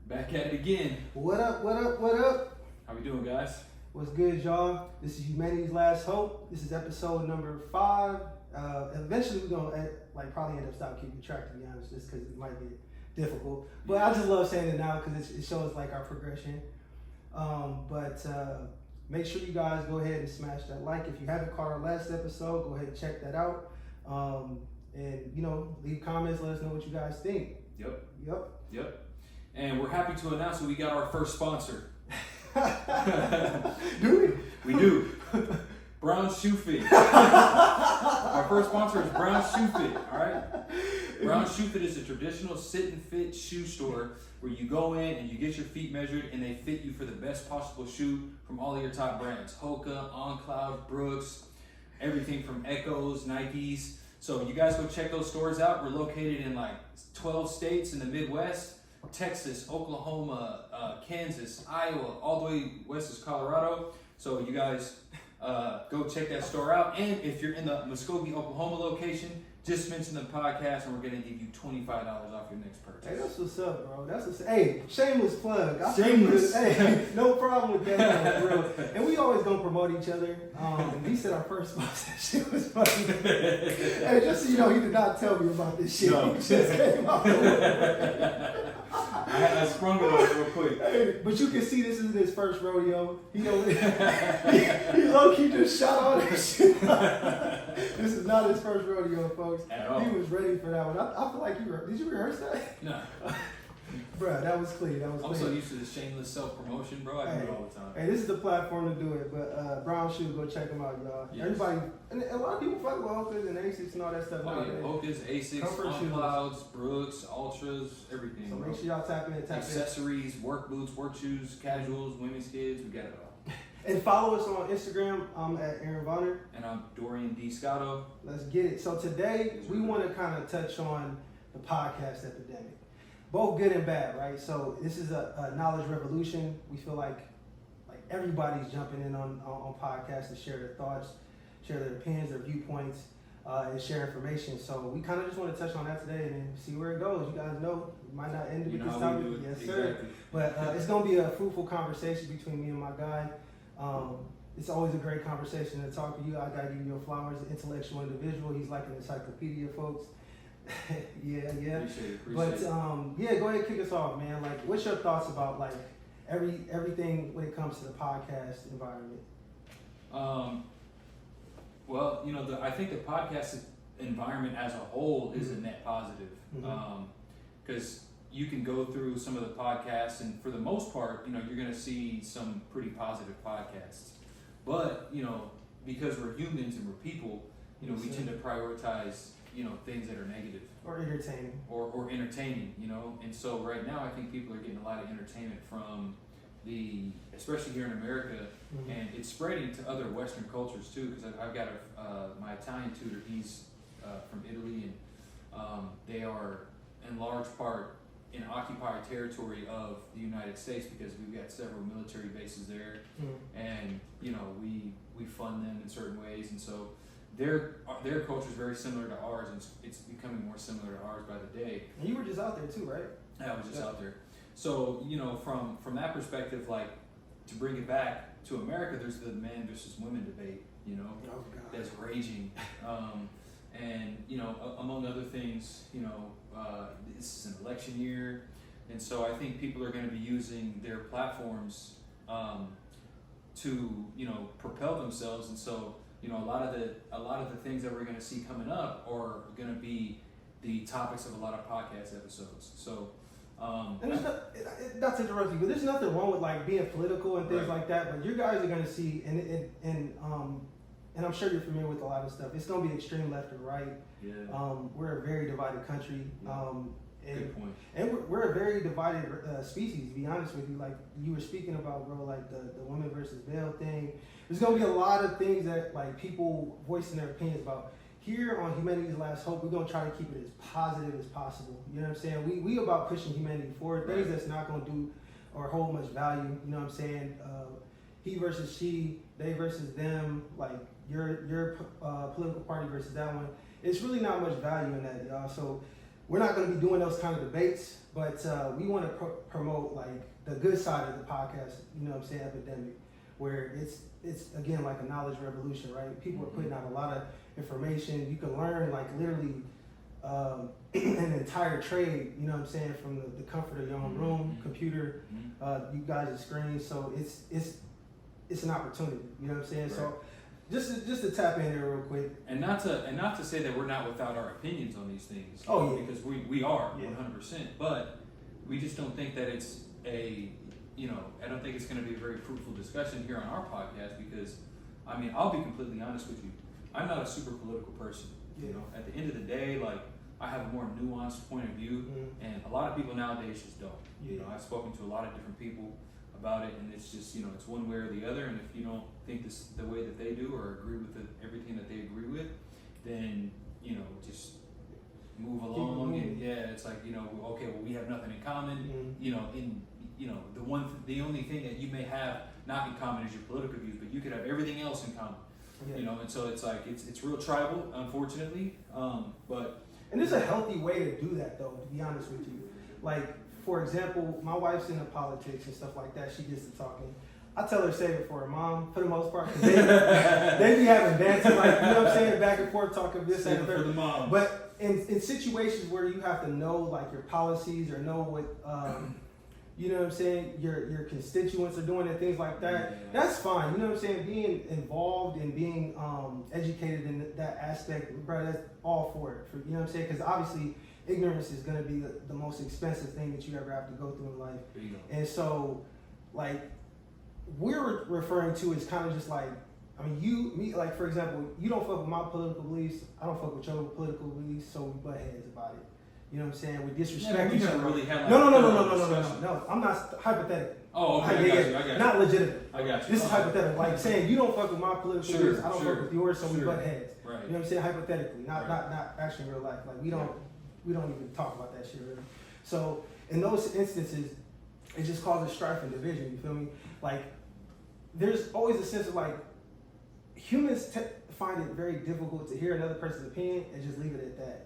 Back at it again. What up, what up, what up? How we doing, guys? What's good, y'all? This is Humanity's Last Hope. This is episode number 5. Eventually we're going to probably end up stopping keeping track, to be honest, just because it might get difficult. But I just love saying it now because it shows like our progression. Make sure you guys go ahead and smash that like. If you haven't caught our last episode, go ahead and check that out. And, leave comments, let us know what you guys think. Yep. And we're happy to announce that we got our first sponsor. Do we? We do. Brown Shoe Fit. Our first sponsor is Brown Shoe Fit, all right? Brown Shoe Fit is a traditional sit and fit shoe store where you go in and you get your feet measured and they fit you for the best possible shoe from all of your top brands. Hoka, OnCloud, Brooks, everything from Echoes, Nikes. So you guys go check those stores out. We're located in 12 states in the Midwest. Texas, Oklahoma, Kansas, Iowa, all the way west is Colorado. So you guys go check that store out. And if you're in the Muskogee, Oklahoma location, just mention the podcast and we're going to give you $25 off your next purchase. Hey, that's what's up, bro. Hey, shameless plug. Shameless. Hey, no problem with that, bro. And we always going to promote each other. He said our first sponsor shit was funny. Hey, just so you know, he did not tell me about this shit. No. He just came out. I sprung it on it real quick. Hey, but you can see this isn't his first rodeo. He low-key just shot all that shit. This is not his first rodeo, folks. At all. He was ready for that one. I feel like did you rehearse that? No. Bro, that was clean. I'm so used to the shameless self-promotion, bro. I do it all the time. Hey, this is the platform to do it. But Brown Shoe, go check them out, y'all. Yes. Everybody, and a lot of people fuck with Hokas and Asics and all that stuff. Oh, yeah. Hokas, Asics, OnClouds, Brooks, Ultras, everything. So bro. make sure y'all tap in. Accessories, work boots, work shoes, casuals, women's kids, we got it all. And follow us on Instagram. I'm at Aaron Vonner. And I'm Dorian D. Scotto. Let's get it. So today we want to kind of touch on the podcast epidemic. Both good and bad, right? So this is a knowledge revolution. We feel like everybody's jumping in on podcasts to share their thoughts, share their opinions, their viewpoints, and share information. So we kind of just want to touch on that today and then see where it goes. You guys know we might not end it with this topic. Yes, sir. Exactly. But it's going to be a fruitful conversation between me and my guy. It's always a great conversation to talk to you. I got to give you your flowers, an intellectual individual. He's like an encyclopedia, folks. yeah. Appreciate it. Go ahead and kick us off, man. What's your thoughts about everything when it comes to the podcast environment? Well, I think the podcast environment as a whole is a net positive. Because you can go through some of the podcasts, and for the most part, you're going to see some pretty positive podcasts. But because we're humans and we're people, we tend to prioritize things that are negative or entertaining or entertaining, and so right now I think people are getting a lot of entertainment from especially here in America, and it's spreading to other Western cultures too, because I've got my Italian tutor, he's from Italy, and they are in large part in occupied territory of the United States because we've got several military bases there, and we fund them in certain ways, and so their culture is very similar to ours, and it's becoming more similar to ours by the day. And you were just out there too, right? Yeah, I was just out there. So from that perspective, to bring it back to America, there's the men versus women debate, that's raging, and among other things, this is an election year, and so I think people are going to be using their platforms to propel themselves, and so. A lot of the things that we're going to see coming up are going to be the topics of a lot of podcast episodes. So, and there's not to interrupt you, but there's nothing wrong with being political and things like that. But you guys are going to see, and I'm sure you're familiar with a lot of stuff. It's going to be extreme left or right. Yeah. We're a very divided country. Good point. And we're a very divided species, to be honest with you. Like you were speaking about, bro, the women versus male thing. There's going to be a lot of things that people voicing their opinions about. Here on Humanity's Last Hope, we're going to try to keep it as positive as possible. You know what I'm saying? We about pushing humanity forward. Things that's not going to do or hold much value. You know what I'm saying? He versus she, they versus them, your political party versus that one. It's really not much value in that, y'all. So we're not going to be doing those kind of debates, but we want to promote like the good side of the podcast. You know what I'm saying? Epidemic, where it's again like a knowledge revolution, right? People are putting out a lot of information. You can learn like literally an entire trade. You know what I'm saying? From the comfort of your own room, computer, you guys' screen. So it's an opportunity. You know what I'm saying? Right. So. Just to tap in there real quick, and not to say that we're not without our opinions on these things. Oh yeah, because we are 100%. But we just don't think that it's I don't think it's going to be a very fruitful discussion here on our podcast because, I mean, I'll be completely honest with you. I'm not a super political person. Yeah. You know, at the end of the day, like I have a more nuanced point of view, and a lot of people nowadays just don't. Yeah. You know, I've spoken to a lot of different people about it, and it's just it's one way or the other. And if you don't think this the way that they do or agree with everything that they agree with, then just move along. And it's like okay, well, we have nothing in common. The only thing that you may have not in common is your political views, but you could have everything else in common. Yeah. And so it's like it's real tribal, unfortunately. And there's a healthy way to do that, though. To be honest with you, like. For example, my wife's into politics and stuff like that. She gets to talking. I tell her save it for her mom for the most part. Cause they be having banter, like, you know what I'm saying, back and forth talking this and that. For the mom. But in situations where you have to know like your policies or know what you know what I'm saying, your constituents are doing and things like that, that's fine. You know what I'm saying? Being involved and being educated in that aspect, bro, that's all for it. You know what I'm saying? Because obviously ignorance is going to be the most expensive thing that you ever have to go through in life. There you go. And so, like, we're referring to is kind of just like, I mean, me, like, for example, you don't fuck with my political beliefs, I don't fuck with your political beliefs, so we butt heads about it. You know what I'm saying? We disrespect each other. Really have No. I'm not hypothetical. Oh, okay. I got you. Not legitimate. I got you. This is hypothetical. Like saying you don't fuck with my political beliefs, I don't fuck with yours, so we butt heads. Right. You know what I'm saying? Hypothetically, not actually in real life. Like we don't even talk about that shit really. So in those instances, it just causes strife and division. You feel me? Like there's always a sense of like humans find it very difficult to hear another person's opinion and just leave it at that.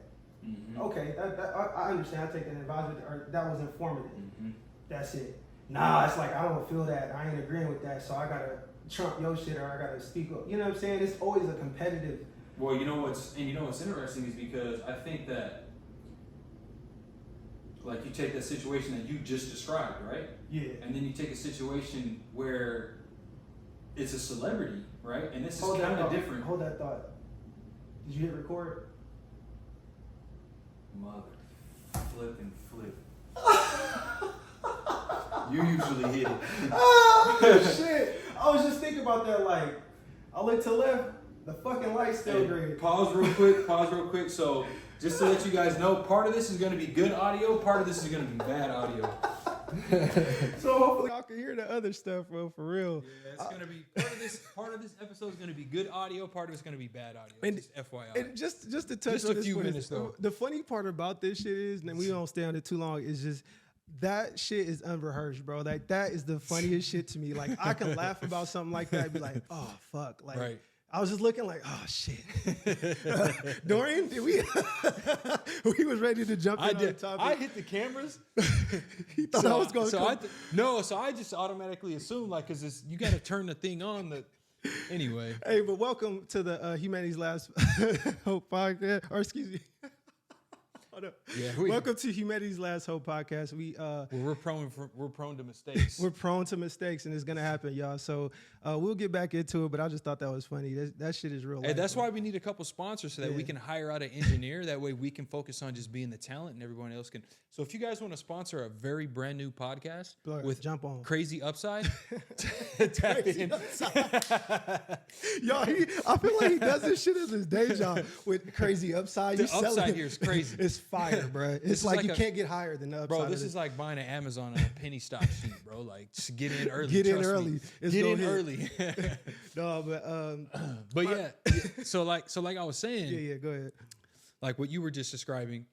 Mm-hmm. Okay, I understand. I take that advisement, or that was informative. Mm-hmm. That's it. Nah, it's like I don't feel that. I ain't agreeing with that, so I gotta trump your shit or I gotta speak up. You know what I'm saying? It's always a competitive. Well, what's interesting is because I think that, like, you take the situation that you just described, right? Yeah. And then you take a situation where it's a celebrity, right? And this is kind of different. Hold that thought. Did you hit record? Mother flipping flip. You usually hit it. Oh shit! I was just thinking about that. Like, I look to the left, the fucking light's still green. Pause real quick. So, just to let you guys know, part of this is going to be good audio. Part of this is going to be bad audio. So hopefully y'all can hear the other stuff, bro. For real. Yeah, it's gonna be part of this episode is gonna be good audio. Part of it's gonna be bad audio. And, just FYI. And just to touch just on a this few minutes though. The funny part about this shit is, and we don't stay on it too long, is just that shit is unrehearsed, bro. Like that is the funniest shit to me. Like I can laugh about something like that and be like, oh fuck, like. Right. I was just looking like, oh shit. Dorian, did we? We was ready to jump in on the topic. I hit the cameras. He thought I was going to. So I just automatically assumed like, cause you got to turn the thing on. Anyway. Hey, but welcome to the Humanity's Last Hope podcast, or excuse me. Yeah, welcome to Humanity's Last Hope podcast. We're prone to mistakes. We're prone to mistakes, and it's gonna happen, y'all. So we'll get back into it. But I just thought that was funny. That shit is real. Hey, that's why we need a couple sponsors so that we can hire out an engineer. That way we can focus on just being the talent, and everyone else can. So if you guys want to sponsor a very brand new podcast with jump on crazy upside, tap in. Y'all, I feel like he does this shit as his day job with crazy upside. The upside here is crazy. It's fire, bro. It's like you can't get higher than the upside. Bro, this is like buying an Amazon on a penny stock sheet, bro. Like, just get in early. Get in early. Get in early. No, but yeah. So like I was saying. Yeah. Go ahead. Like what you were just describing,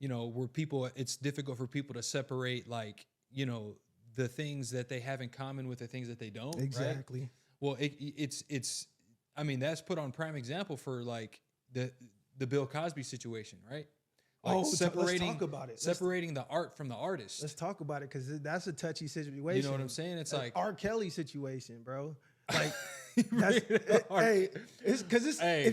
where people, it's difficult for people to separate, like, the things that they have in common with the things that they don't. Exactly. Right? Well, it's. I mean, that's put on prime example for like the Bill Cosby situation, right? Like let's talk about it. Separating the art from the artist. Let's talk about it because that's a touchy situation. You know what I'm saying? It's like R. Kelly situation, bro. Like, if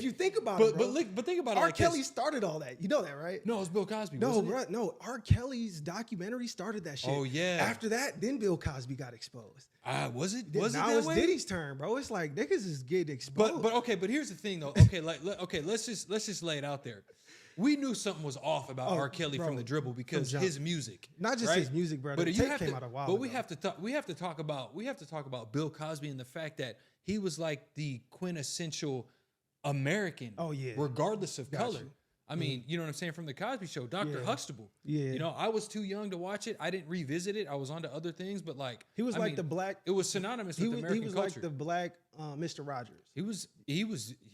you think about it, bro, but think about it. R. Like Kelly started all that. You know that, right? No, it's Bill Cosby. No, wasn't bro. it? No, R. Kelly's documentary started that shit. Oh, yeah. After that, then Bill Cosby got exposed. Was it? Now Was it that it's way? Diddy's turn, bro. It's like niggas is getting exposed. But here's the thing though. Okay, let's just lay it out there. We knew something was off about R. Kelly from the dribble because his music, not just his music, bro. But the you tape came out a while But ago. we have to talk about Bill Cosby and the fact that he was like the quintessential American. Oh yeah, regardless of color. you. I mean, you know what I'm saying? From the Cosby Show, Dr. Huxtable. Yeah. You know, I was too young to watch it. I didn't revisit it. I was onto other things, but like he was the black. It was synonymous with American culture. He was like the black Mr. Rogers. He was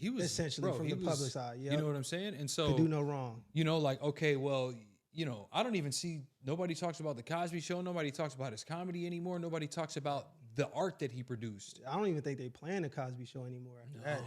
essentially from the public side. Yeah, you know what I'm saying? And so to do no wrong. You know, like okay, well, you know, I don't even see nobody talks about the Cosby Show. Nobody talks about his comedy anymore. Nobody talks about the art that he produced. I don't even think they playing the Cosby Show anymore after that.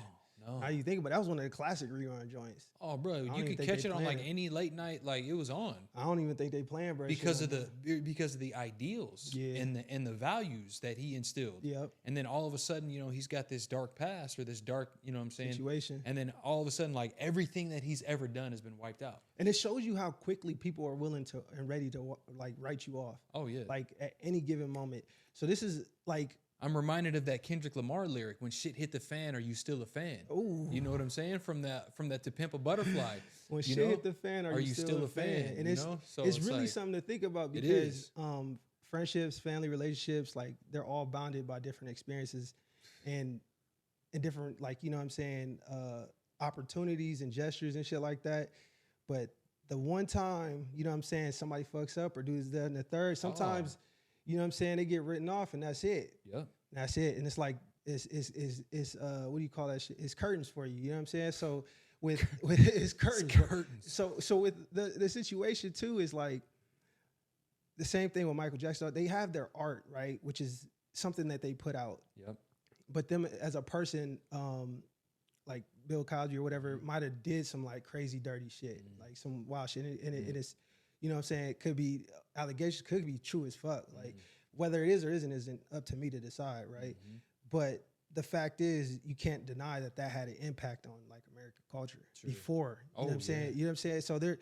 No. How you think about it? That was one of the classic rerun joints. Oh, bro, you could catch it on like any late night, like it was on. I don't even think they playing, bro. Because of the ideals and the values that he instilled. Yep. And then all of a sudden, you know, he's got this dark past or this dark, you know what I'm saying? Situation. And then all of a sudden, like everything that he's ever done has been wiped out. And it shows you how quickly people are willing to and ready to like write you off. Oh yeah. Like at any given moment. So this is like I'm reminded of that Kendrick Lamar lyric, "When shit hit the fan, are you still a fan?" Ooh. You know what I'm saying? From that To Pimp a Butterfly. When shit hit the fan, are you still a fan? And it's really like, something to think about because friendships, family relationships, like they're all bounded by different experiences and different, like, you know what I'm saying, opportunities and gestures and shit like that. But the one time, you know what I'm saying, somebody fucks up or does that and the third, sometimes you know what I'm saying, they get written off and that's it. Yep. That's it. And it's like it's what do you call that shit? It's curtains for you. You know what I'm saying? So with it's curtains. It's curtains. So with the situation too is like the same thing with Michael Jackson. They have their art, right? Which is something that they put out. Yep. But them as a person, like Bill Cosby or whatever, might have did some like crazy dirty shit, like some wild shit. And it is, you know what I'm saying? It could be allegations, could be true as fuck. Like whether it is or isn't up to me to decide, right? But the fact is, you can't deny that had an impact on like American culture before. You know what I'm saying? You know what I'm saying? So there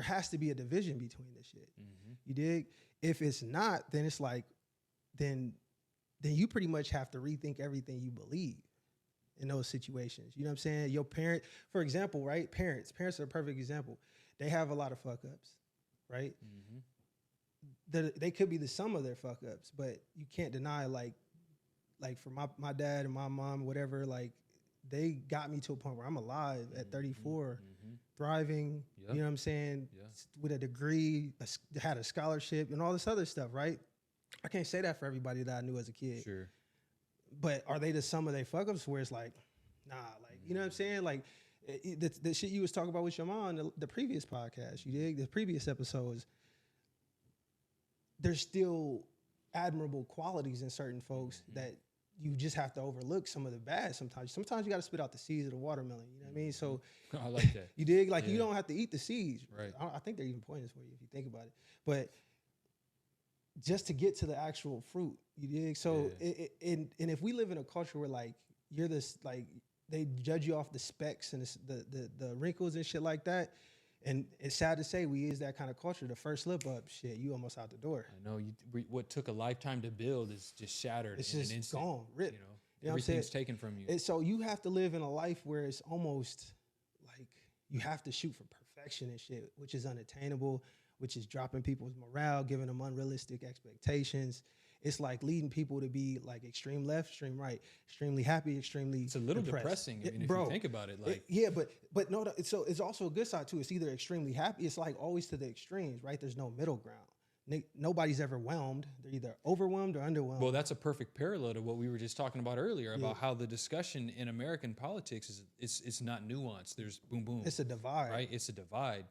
has to be a division between this shit. You dig? If it's not, then it's like, then you pretty much have to rethink everything you believe in those situations. You know what I'm saying? Your parent, for example, right? Parents are a perfect example. They have a lot of fuck ups, right? They could be the sum of their fuck ups, but you can't deny like for my dad and my mom, whatever, like they got me to a point where I'm alive at 34, thriving, you know what I'm saying? With a degree, had a scholarship and all this other stuff, right? I can't say that for everybody that I knew as a kid. Sure. But are they the sum of their fuck ups where it's like, nah, like, you know what I'm saying? Like the shit you was talking about with your mom, the previous podcast, you dig? The previous episodes, there's still admirable qualities in certain folks that you just have to overlook some of the bad sometimes. Sometimes you got to spit out the seeds of the watermelon, you know what I mean? So I like that. You dig? Like you don't have to eat the seeds. Right. I think they're even pointless for you if you think about it. But just to get to the actual fruit, you dig? So and if we live in a culture where like you're this, like they judge you off the specs and the wrinkles and shit like that, and it's sad to say we is that kind of culture. The first slip up, shit, you almost out the door. I know what took a lifetime to build is just shattered. It's in just an instant, gone, ripped. You know, You know everything's taken from you. And so you have to live in a life where it's almost like you have to shoot for perfection and shit, which is unattainable, which is dropping people's morale, giving them unrealistic expectations. It's like leading people to be like extreme left, extreme right, extremely happy, extremely It's a little depressed. depressing. I mean, if you think about it, like but no. So it's also a good side too. It's either extremely happy. It's like always to the extremes, right? There's no middle ground. Nobody's ever whelmed. They're either overwhelmed or underwhelmed. Well, that's a perfect parallel to what we were just talking about earlier about how the discussion in American politics is it's not nuanced. There's boom boom. It's a divide, right? It's a divide,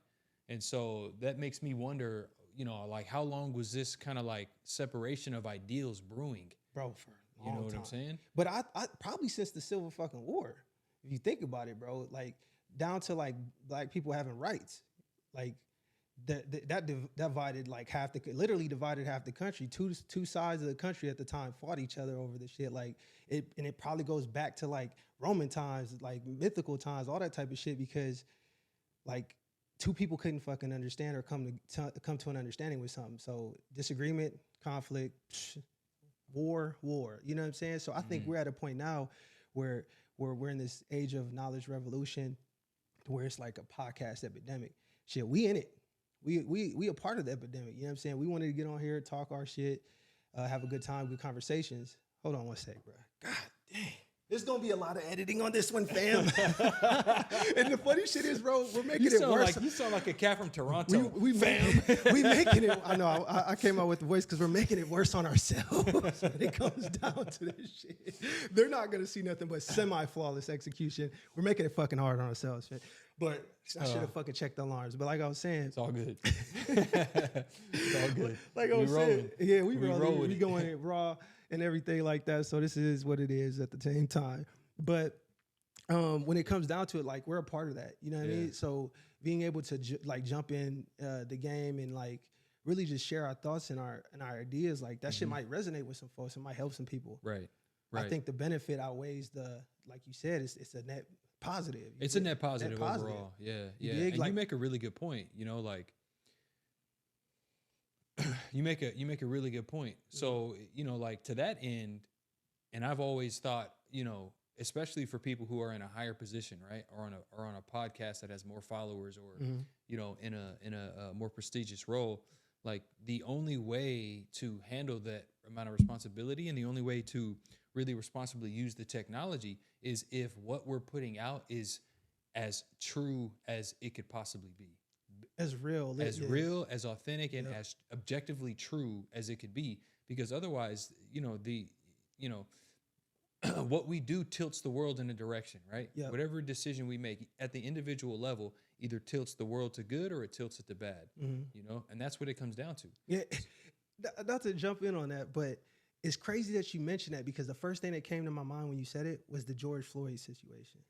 and so that makes me wonder. You know, like how long was this kind of like separation of ideals brewing, bro? For a long you know what time. I'm saying? But I probably since the Civil fucking War. If you think about it, bro, like down to like black people having rights. Like that divided like literally divided half the country. Two sides of the country at the time fought each other over this shit. Like it probably goes back to like Roman times, like mythical times, all that type of shit, because like two people couldn't fucking understand or come to an understanding with something. So disagreement, conflict, war. You know what I'm saying? So I think we're at a point now where we're in this age of knowledge revolution, where it's like a podcast epidemic. Shit, we in it. We a part of the epidemic. You know what I'm saying? We wanted to get on here, talk our shit, have a good time, good conversations. Hold on one sec, bro. God damn. There's gonna be a lot of editing on this one, fam. And the funny shit is, bro, we're making it worse. You sound like a cat from Toronto. We making it. I know. I came out with the voice because we're making it worse on ourselves when it comes down to this shit. They're not gonna see nothing but semi-flawless execution. We're making it fucking hard on ourselves, man. But I should have fucking checked the alarms. But like I was saying, it's all good. It's all good. Like I was saying, yeah, we rolling. We it. going in raw and everything like that. So this is what it is at the same time. But when it comes down to it, like we're a part of that. You know what I mean? So being able to jump in the game and like really just share our thoughts and our ideas, like that shit might resonate with some folks. It might help some people. Right. I think the benefit outweighs like you said, it's a net positive. It's a net positive overall. Yeah. And like, you make a really good point. You know, like you make a really good point. So, you know, like to that end, and I've always thought, you know, especially for people who are in a higher position, right, or on a podcast that has more followers, or you know, in a more prestigious role, like the only way to handle that amount of responsibility and the only way to really responsibly use the technology is if what we're putting out is as true as it could possibly be. As real, as authentic, and as objectively true as it could be, because otherwise, you know, what we do tilts the world in a direction, right? Yep. Whatever decision we make at the individual level either tilts the world to good or it tilts it to bad, you know, and that's what it comes down to. Yeah, not to jump in on that, but it's crazy that you mentioned that, because the first thing that came to my mind when you said it was the George Floyd situation.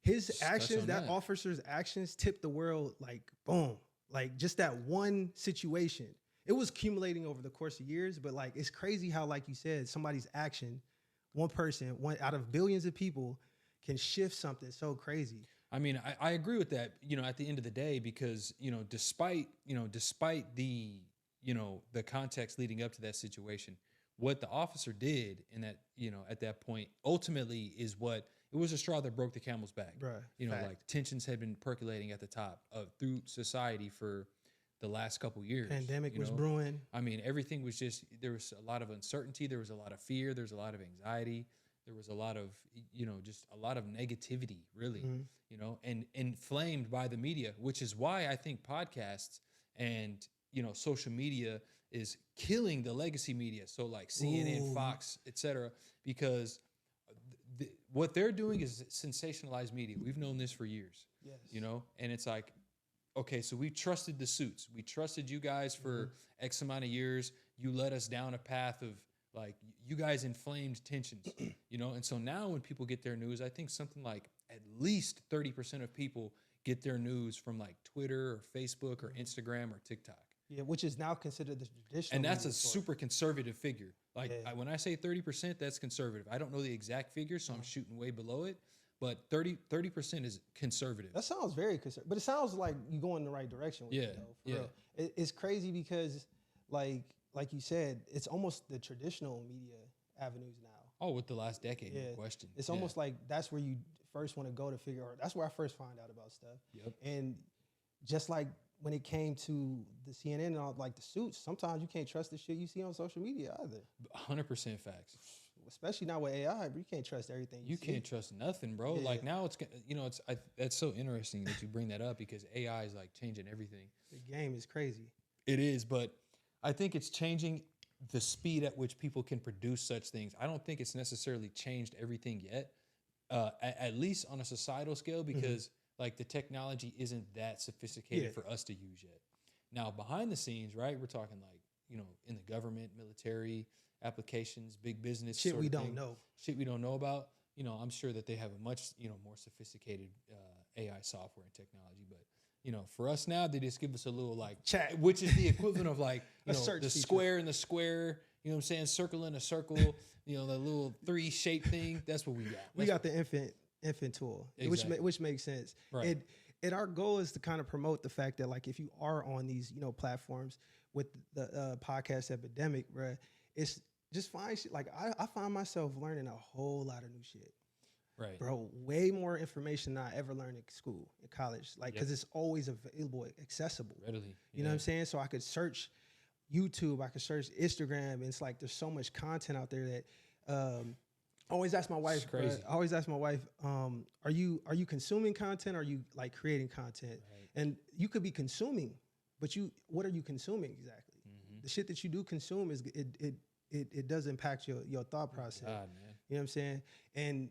His actions, that officer's actions, tipped the world like boom. Like just that one situation. It was accumulating over the course of years, but like it's crazy how, like you said, somebody's action, one person, one out of billions of people, can shift something so crazy. I mean, I agree with that, you know, at the end of the day, because, you know, despite the, you know, the context leading up to that situation, what the officer did in that, you know, at that point, ultimately is what, it was a straw that broke the camel's back. Right. You know, like tensions had been percolating at the top through society for the last couple years. Pandemic was brewing. I mean, everything was just, there was a lot of uncertainty. There was a lot of fear. There was a lot of anxiety. There was a lot of, you know, just a lot of negativity, really, you know, and inflamed by the media, which is why I think podcasts and, you know, social media is killing the legacy media. So like CNN, Fox, et cetera, because what they're doing is sensationalized media. We've known this for years, you know, and it's like, okay, so we trusted the suits. We trusted you guys for X amount of years. You led us down a path of like, you guys inflamed tensions, you know? And so now when people get their news, I think something like at least 30% of people get their news from like Twitter or Facebook or Instagram or TikTok. Yeah, which is now considered the traditional. And that's a super conservative figure. Like when I say 30%, that's conservative. I don't know the exact figure, so I'm shooting way below it. But 30% is conservative. That sounds very conservative. But it sounds like you go in the right direction with it, though. For real. It's crazy because, like you said, it's almost the traditional media avenues now. Oh, with the last decade, no question. It's almost like that's where you first want to go to figure out. That's where I first find out about stuff. Yep. And just like when it came to the CNN and all, like the suits, sometimes you can't trust the shit you see on social media either. 100% facts. Especially now with AI, but you can't trust everything you see. Can't trust nothing, bro. Yeah. Like now it's, you know, that's so interesting that you bring that up, because AI is like changing everything. The game is crazy. It is, but I think it's changing the speed at which people can produce such things. I don't think it's necessarily changed everything yet, at least on a societal scale, because like the technology isn't that sophisticated for us to use yet. Now, behind the scenes, right, we're talking like, you know, in the government, military, applications, big business. Shit we don't know. Shit we don't know about. You know, I'm sure that they have a much, you know, more sophisticated AI software and technology, but for us now, they just give us a little like Chat. which is the equivalent of like A search the feature. square and the square. You know what I'm saying? Circle and a circle. The little 3 shape thing. That's what we got. We got the infant tool, Exactly. which makes sense. Right. And our goal is to kind of promote the fact that like if you are on these platforms with the podcast epidemic, bruh, it's just find shit. Like I find myself learning a whole lot of new shit. Right. Bro, way more information than I ever learned in school, in college. Like, because it's always available, accessible. Readily. You know what I'm saying? So I could search YouTube, I could search Instagram. And it's like there's so much content out there that I always ask my wife, crazy. Are you consuming content or are you like creating content? Right. And you could be consuming, but what are you consuming exactly? The shit that you do consume is it does impact your thought process. God, man. You know what I'm saying? And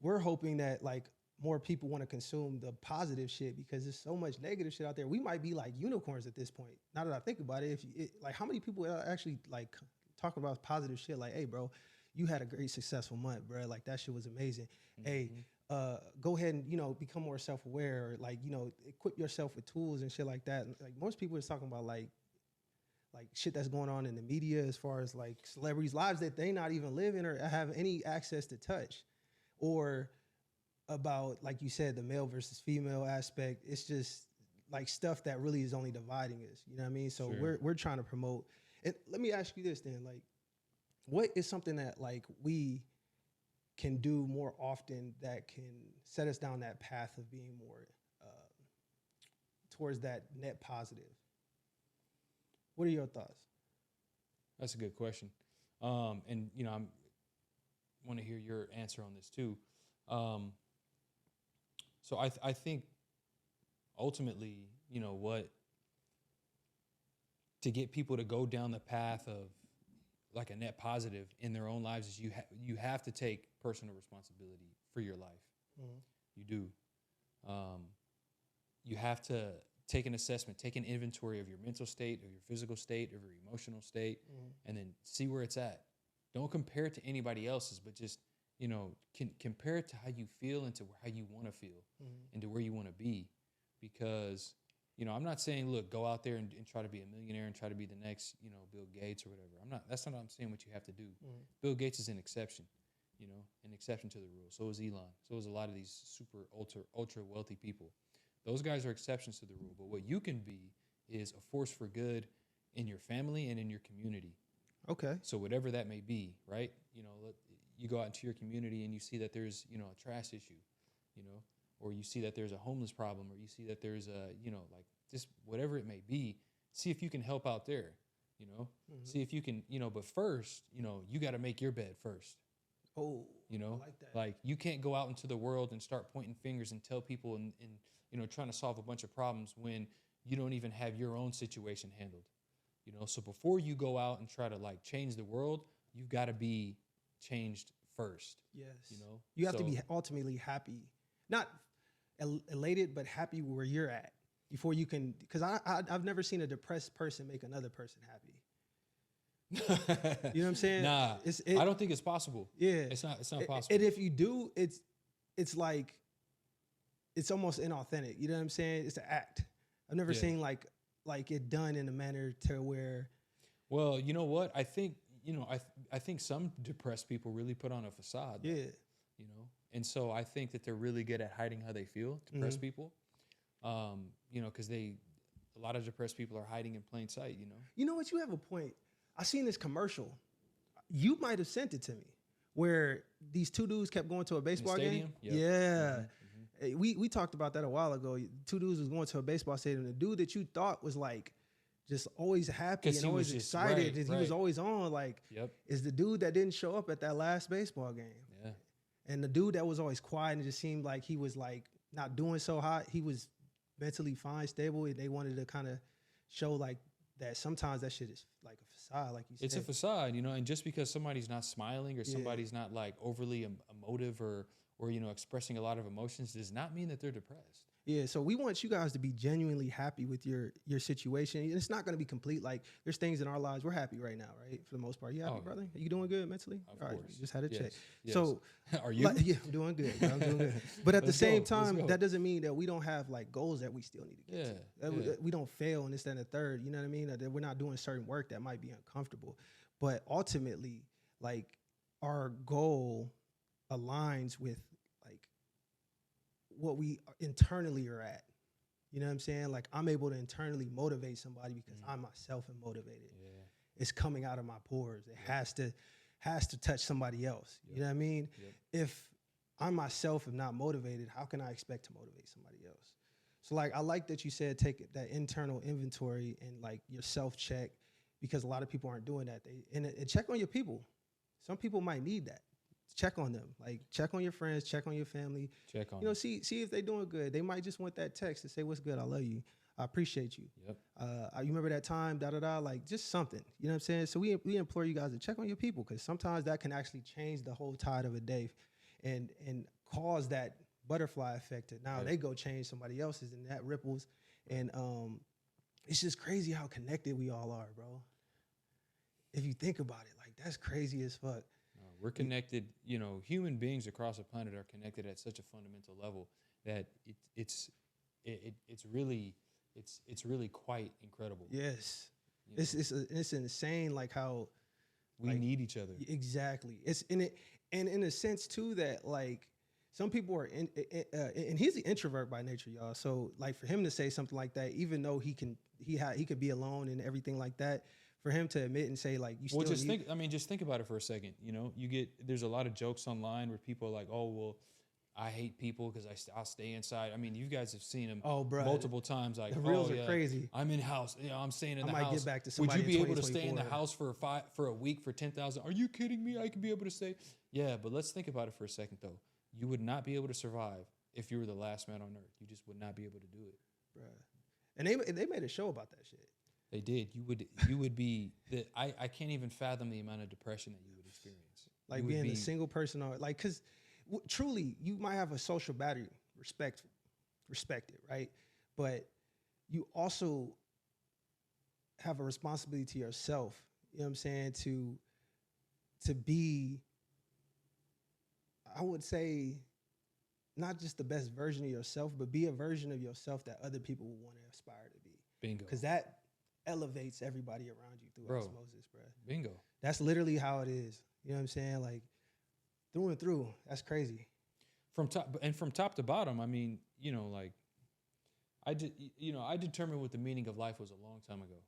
we're hoping that like more people want to consume the positive shit because there's so much negative shit out there. We might be like unicorns at this point. Now that I think about it, like how many people are actually like talking about positive shit? Like, hey, bro, you had a great successful month, bro. Like that shit was amazing. Hey, go ahead and become more self-aware, or like equip yourself with tools and shit like that. And, like most people is talking about like shit that's going on in the media as far as like celebrities' lives that they not even live in or have any access to touch. Or about, like you said, the male versus female aspect. It's just like stuff that really is only dividing us. You know what I mean? So we're trying to promote. And let me ask you this then, like, what is something that like we can do more often that can set us down that path of being more towards that net positive? What are your thoughts? That's a good question. And I'm want to hear your answer on this too. So I think ultimately, to get people to go down the path of like a net positive in their own lives is you have to take personal responsibility for your life. Mm-hmm. You do. You have to take an assessment, take an inventory of your mental state, of your physical state, of your emotional state, and then see where it's at. Don't compare it to anybody else's, but just, compare it to how you feel and to how you want to feel and to where you want to be. Because, I'm not saying, look, go out there and try to be a millionaire and try to be the next, Bill Gates or whatever. That's not what I'm saying what you have to do. Bill Gates is an exception, an exception to the rule. So is Elon. So is a lot of these super ultra wealthy people. Those guys are exceptions to the rule. But what you can be is a force for good in your family and in your community. Okay. So whatever that may be, right? You go out into your community and you see that there's, a trash issue, or you see that there's a homeless problem, or you see that there's a, like just whatever it may be, see if you can help out there, see if you can, but first, you got to make your bed first. Oh, I like that. Like you can't go out into the world and start pointing fingers and tell people and trying to solve a bunch of problems when you don't even have your own situation handled. So before you go out and try to like change the world, you've got to be changed first. Yes. You have to be ultimately happy, not elated, but happy where you're at before you can. Because I've never seen a depressed person make another person happy. You know what I'm saying? Nah, I don't think it's possible. Yeah, it's not possible. And if you do, it's like it's almost inauthentic. You know what I'm saying? It's an act. I've never seen like it done in a manner to where. Well, you know what? I think I think some depressed people really put on a facade. Yeah. And so I think that they're really good at hiding how they feel. Depressed people, because a lot of depressed people are hiding in plain sight. You know what? You have a point. I seen this commercial. You might have sent it to me, where these two dudes kept going to a baseball game. Yep. Yeah. Mm-hmm. We talked about that a while ago. Two dudes was going to a baseball stadium. The dude that you thought was like just always happy and always excited, and he was always on, like, is the dude that didn't show up at that last baseball game. Yeah. And the dude that was always quiet and just seemed like he was like not doing so hot, he was mentally fine, stable, and they wanted to kind of show like that sometimes that shit is like a facade, like you said. It's a facade, and just because somebody's not smiling or somebody's not like overly emotive or expressing a lot of emotions does not mean that they're depressed. Yeah, so we want you guys to be genuinely happy with your situation. And it's not going to be complete. Like there's things in our lives we're happy right now, right? For the most part, you happy, brother? Are you doing good mentally? Of All right, course. you just had a check. Yes. So, Are you? yeah, I'm doing good. Bro. I'm doing good. But at the Let's same go. time, that doesn't mean that we don't have like goals that we still need to get to. Yeah. We don't fail in this, that, and the third. You know what I mean? That we're not doing certain work that might be uncomfortable. But ultimately, like our goal aligns with like what we internally are at. You know what I'm saying? Like I'm able to internally motivate somebody because I myself am motivated. Yeah. It's coming out of my pores. It has to touch somebody else. You know what I mean? If I myself am not motivated, how can I expect to motivate somebody else? So like I like that you said take that internal inventory and like your self-check, because a lot of people aren't doing that. And check on your people. Some people might need that. Check on them. Like check on your friends, check on your family. Check on them. See if they're doing good. They might just want that text to say, "What's good? I love you. I appreciate you. Yep. You remember that time? Like just something. You know what I'm saying? So we implore you guys to check on your people, because sometimes that can actually change the whole tide of a day, and cause that butterfly effect. That now they go change somebody else's, and that ripples. And it's just crazy how connected we all are, bro. If you think about it, like that's crazy as fuck. We're connected, human beings across the planet are connected at such a fundamental level that it's really quite incredible. Yes. It's insane like how we need each other. Exactly. It's in it, and in a sense too that like some people are and he's an introvert by nature, y'all. So like for him to say something like that, even though he could be alone and everything like that, for him to admit and say like just think about it for a second. There's a lot of jokes online where people are like, oh well, I hate people because I'll stay inside. I mean, you guys have seen them multiple times. Like the reels are crazy. I'm in house. I'm staying in the house. I might get back to somebody. Would you be able to stay in the house for a week for 10,000? Are you kidding me? I could be able to stay. Yeah, but let's think about it for a second though. You would not be able to survive if you were the last man on earth. You just would not be able to do it, bruh. And they made a show about that shit. They did. You would be I can't even fathom the amount of depression that you would experience. Like being a single person, or like, because truly you might have a social battery, respect it, right? But you also have a responsibility to yourself. You know what I'm saying? To be, I would say, not just the best version of yourself, but be a version of yourself that other people will want to aspire to be. Bingo. Because that elevates everybody around you through osmosis, bro. Bingo. That's literally how it is. You know what I'm saying? Like through and through. That's crazy. From top to bottom, I mean, I determined what the meaning of life was a long time ago.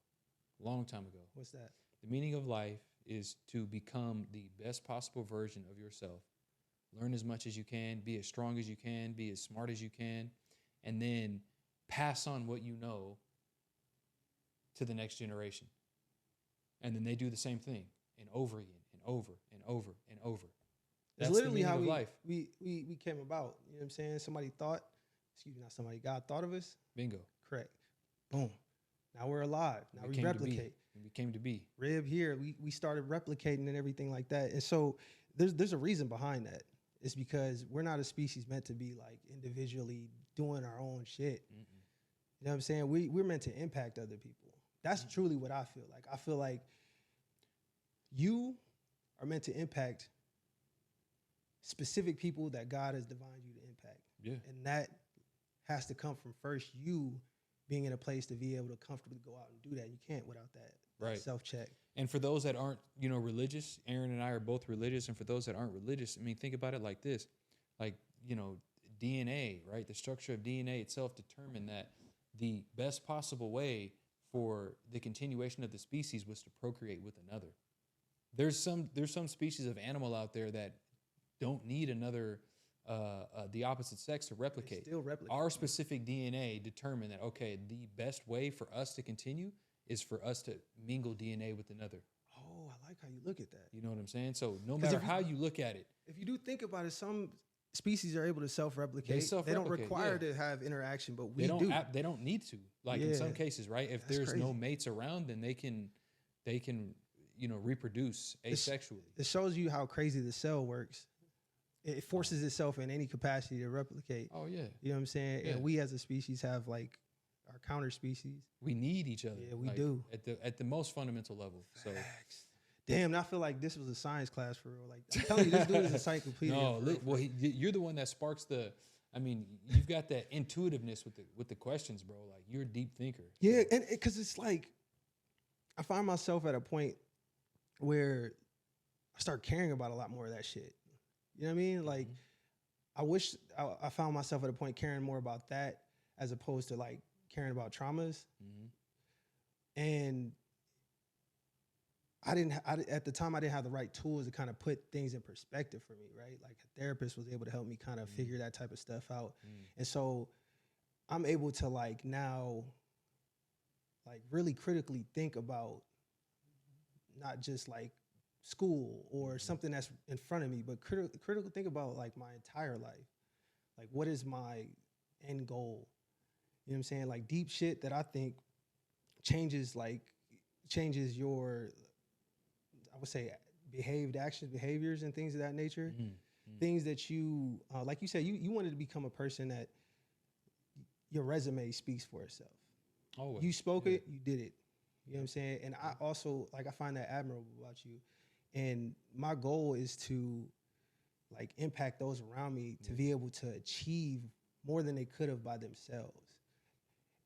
What's that? The meaning of life is to become the best possible version of yourself. Learn as much as you can, be as strong as you can, be as smart as you can, and then pass on what you know to the next generation. And then they do the same thing, and over again, and over, and over, and over. That's literally how we came about. You know what I'm saying? God thought of us. Bingo. Correct. Boom. Now we're alive. Now we replicate. We came to be. Rib here. We started replicating and everything like that. And so there's a reason behind that. It's because we're not a species meant to be like individually doing our own shit. Mm-mm. You know what I'm saying? We're meant to impact other people. That's truly what I feel like. I feel like you are meant to impact specific people that God has divined you to impact. Yeah. And that has to come from first you being in a place to be able to comfortably go out and do that. You can't without that self-check. And for those that aren't, religious, Aaron and I are both religious. And for those that aren't religious, I mean, think about it like this. Like, DNA, right? The structure of DNA itself determined that the best possible way for the continuation of the species was to procreate with another. There's some species of animal out there that don't need another, the opposite sex to replicate. Still replicate. Our specific DNA determined that, okay, the best way for us to continue is for us to mingle DNA with another. Oh, I like how you look at that. You know what I'm saying? So no matter how you look at it. If you do think about it, some species are able to self-replicate. They don't require to have interaction, but we do. They don't need to. Like in some cases, right? If there's no mates around, then they can reproduce asexually. It shows you how crazy the cell works. it forces itself in any capacity to replicate. Oh yeah. You know what I'm saying? Yeah. And we as a species have like our counter species. We need each other. Yeah, we like, do. At the most fundamental level. So Damn, I feel like this was a science class for real. Like I'm telling you, this dude is a encyclopedia. no, for real. well, you're the one that sparks the. I mean, you've got that intuitiveness with the questions, bro. Like you're a deep thinker. Yeah, and because it's like I find myself at a point where I start caring about a lot more of that shit. You know what I mean? Like I wish I found myself at a point caring more about that as opposed to like caring about traumas. And at the time I didn't have the right tools to kind of put things in perspective for me, right? Like a therapist was able to help me kind of figure that type of stuff out. And so I'm able to like now like really critically think about not just like school or something that's in front of me, but critical think about like my entire life. Like what is my end goal? You know what I'm saying? Like deep shit that I think changes your, I would say, behaviors and things of that nature. Things that you, like you said, you wanted to become a person that your resume speaks for itself. Always. You spoke it, you did it. You know what I'm saying? And I also, like, I find that admirable about you. And my goal is to, like, impact those around me to be able to achieve more than they could have by themselves.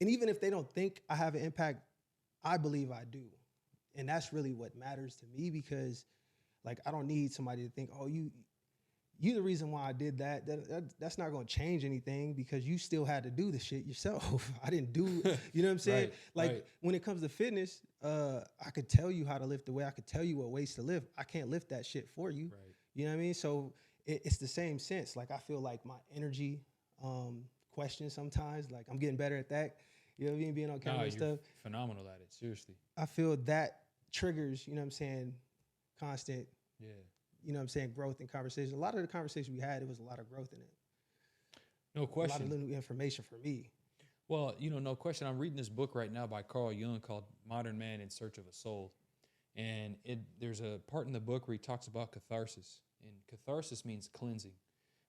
And even if they don't think I have an impact, I believe I do. And that's really what matters to me because, like, I don't need somebody to think, oh, you the reason why I did that. That's not going to change anything because you still had to do the shit yourself. I didn't do, you know what I'm saying? When it comes to fitness, I could tell you how to lift the weight. I could tell you what weights to lift. I can't lift that shit for you. Right. You know what I mean? So it's the same sense. Like I feel like my energy questions sometimes, like I'm getting better at that. You know what I mean? Being on camera and stuff. Phenomenal at it, seriously. I feel that triggers, you know what I'm saying, constant, you know what I'm saying, growth in conversation. A lot of the conversation we had, it was a lot of growth in it. No question. A lot of new information for me. Well, no question. I'm reading this book right now by Carl Jung called Modern Man in Search of a Soul. And there's a part in the book where he talks about catharsis. And catharsis means cleansing,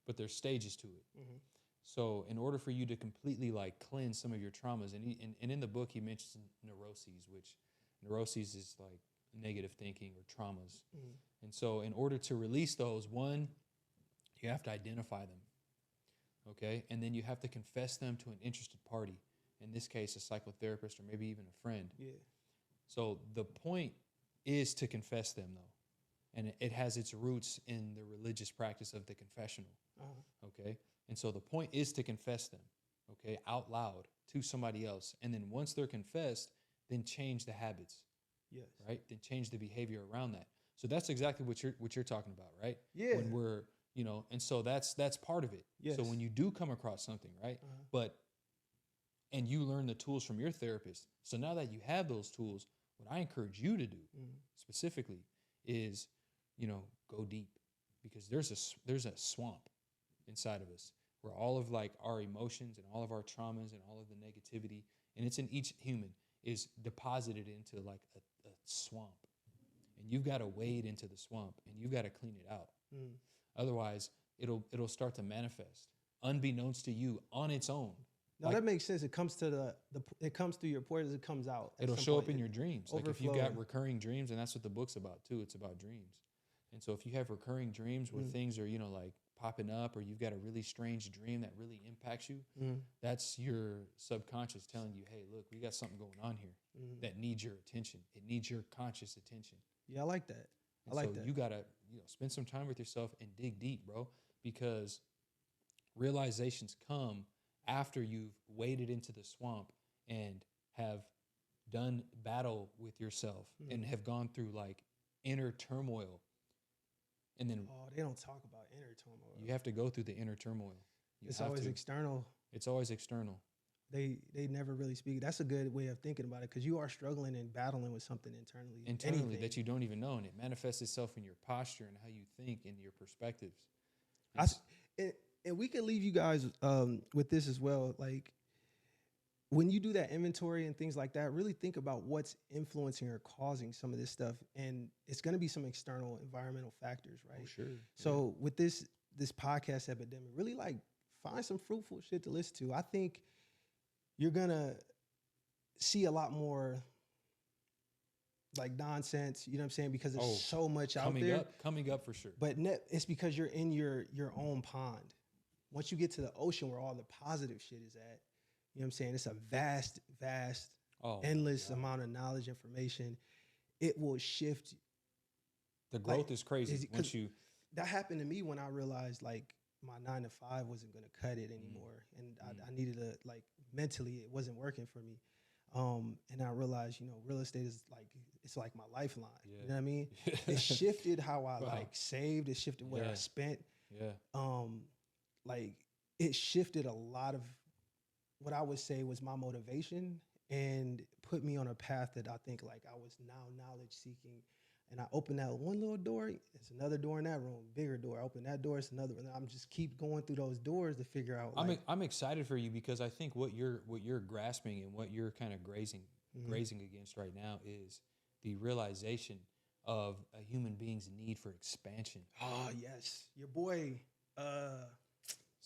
but there's stages to it. So in order for you to completely like cleanse some of your traumas, and in the book he mentions neuroses, which neuroses is like negative thinking or traumas. And so in order to release those, one, you have to identify them, okay? And then you have to confess them to an interested party, in this case, a psychotherapist or maybe even a friend. Yeah. So the point is to confess them, though. And it has its roots in the religious practice of the confessional, okay? And so the point is to confess them, okay, out loud to somebody else. And then once they're confessed, then change the habits. Yes. Right? Then change the behavior around that. So that's exactly what you're talking about, right? Yeah. When we're, and so that's part of it. Yes. So when you do come across something, right? And you learn the tools from your therapist. So now that you have those tools, what I encourage you to do specifically is, go deep, because there's a swamp inside of us where all of like our emotions and all of our traumas and all of the negativity, and it's in each human, is deposited into like a swamp. And you've got to wade into the swamp and you've got to clean it out. Otherwise, it'll start to manifest unbeknownst to you on its own. No, that makes sense. It comes to it comes through your pores, it comes out. It'll show up in your dreams. Like if you've got overflow. recurring dreams, and that's what the book's about too. It's about dreams. And so if you have recurring dreams where things are, like popping up, or you've got a really strange dream that really impacts you, that's your subconscious telling you, hey, look, we got something going on here that needs your attention. It needs your conscious attention. Yeah, I like that. So you gotta, spend some time with yourself and dig deep, bro, because realizations come after you've waded into the swamp and have done battle with yourself and have gone through like inner turmoil. And then they don't talk about inner turmoil. You have to go through the inner turmoil. It's always external. It's always external. They never really speak. That's a good way of thinking about it, because you are struggling and battling with something internally. Anything that you don't even know, and it manifests itself in your posture and how you think and your perspectives. And we can leave you guys with this as well. Like, when you do that inventory and things like that, really think about what's influencing or causing some of this stuff. And it's going to be some external environmental factors, right? Oh, sure. So with this this podcast epidemic. Really like find some fruitful shit to listen to. I think you're gonna see a lot more like nonsense, you know what I'm saying? Because there's so much out there. Coming up for sure. But it's because you're in your own pond. Once you get to the ocean where all the positive shit is at, you know what I'm saying? It's a vast, endless amount of knowledge, information. It will shift. The growth is crazy. Once you that happened to me when I realized like my 9 to 5 wasn't gonna cut it anymore, and I needed to like mentally it wasn't working for me. And I realized, you know, real estate is like, it's like my lifeline. Yeah. You know what I mean? It shifted how I like saved. It shifted what I spent. Yeah. Like it shifted a lot of what I would say was my motivation and put me on a path that I think like I was now knowledge seeking. And I opened that one little door, it's another door in that room, bigger door. I open that door, it's another one. I'm just keep going through those doors to figure out. Like, I'm excited for you because I think what you're grasping and what you're kind of grazing against right now is the realization of a human being's need for expansion. Oh yes, your boy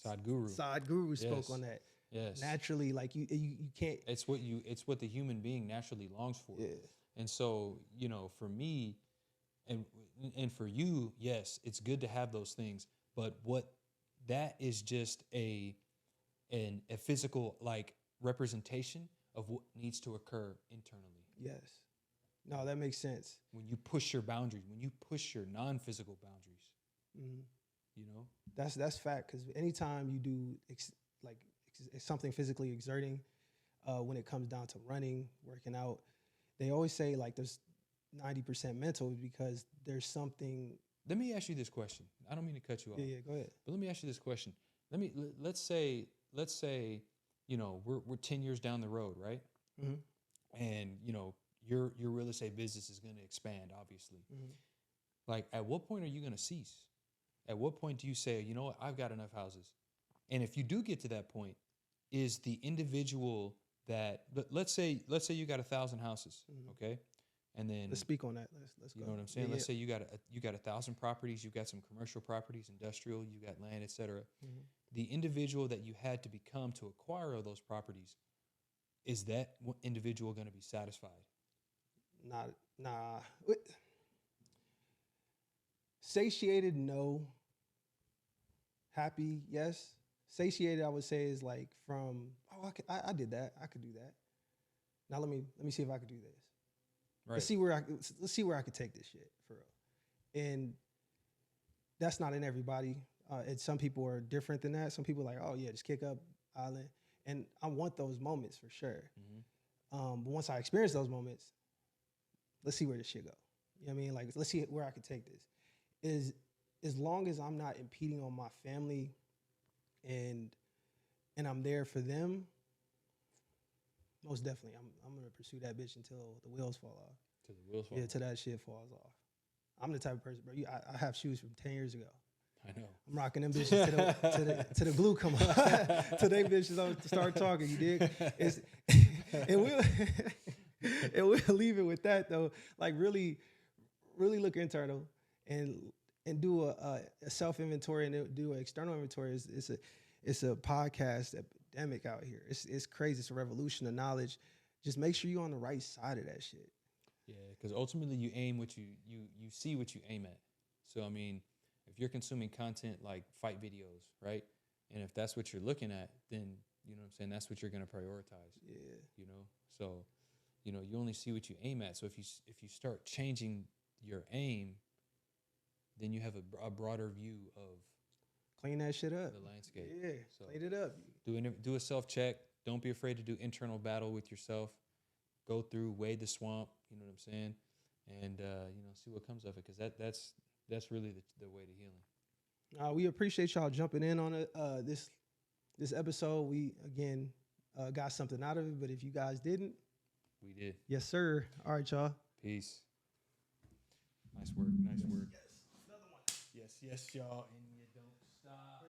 Sadhguru spoke on that. Yes, naturally, like you can't. It's what the human being naturally longs for. Yeah. And so, you know, for me, and for you, yes, it's good to have those things, but what that is just a physical like representation of what needs to occur internally. Yes. No, that makes sense. When you push your boundaries, when you push your non-physical boundaries, you know, that's fact. Because anytime you do something physically exerting, when it comes down to running, working out, they always say like there's 90% mental because there's something. Let me ask you this question. I don't mean to cut you off. Yeah, go ahead. But let me ask you this question. Let's say, you know, we're 10 years down the road, right? Mm-hmm. And you know, your real estate business is going to expand, obviously. Mm-hmm. Like, at what point are you going to cease? At what point do you say, you know what, I've got enough houses? And if you do get to that point, is the individual that let's say you got 1,000 houses, okay? And then let's speak on that. Let's you go. know what I'm saying? Let's say you got 1,000 properties, you got some commercial properties, industrial, you got land, etc. Mm-hmm. The individual that you had to become to acquire all those properties, is that individual going to be satisfied? Nah. Satiated, no. Happy, yes. Satiated, I would say, is like from I did that. I could do that. Now let me see if I could do this. Right. Let's see where I could take this shit for real. And that's not in everybody. And some people are different than that. Some people are like, oh yeah, just kick up island. And I want those moments for sure. Mm-hmm. But once I experience those moments, let's see where this shit go. You know what I mean? Like, let's see where I could take this. As long as I'm not impeding on my family and I'm there for them, most definitely, I'm gonna pursue that bitch until the wheels fall off. Till the wheels fall off. Yeah, till that shit falls off. I'm the type of person, bro. I have shoes from 10 years ago. I know. I'm rocking them bitches to the glue come off. Till they bitches don't start talking. You dig? And we'll leave it with that though. Like really, really look internal and do a self inventory and do an external inventory. It's a podcast epidemic out here. It's crazy. It's a revolution of knowledge. Just make sure you're on the right side of that shit. Yeah, because ultimately you aim what you see what you aim at. So I mean, if you're consuming content like fight videos, right? And if that's what you're looking at, then you know what I'm saying, that's what you're going to prioritize. Yeah. You know, so you know, you only see what you aim at. So if you start changing your aim, then you have a broader view of clean that shit up. The landscape. Yeah, so clean it up. Do a self check. Don't be afraid to do internal battle with yourself. Go through, wade the swamp. You know what I'm saying, and you know, see what comes of it, because that's really the way to healing. We appreciate y'all jumping in on this episode. We again got something out of it, but if you guys didn't, we did. Yes, sir. All right, y'all. Peace. Nice work. Nice work. Yes. Another one. Yes, y'all. And you don't stop.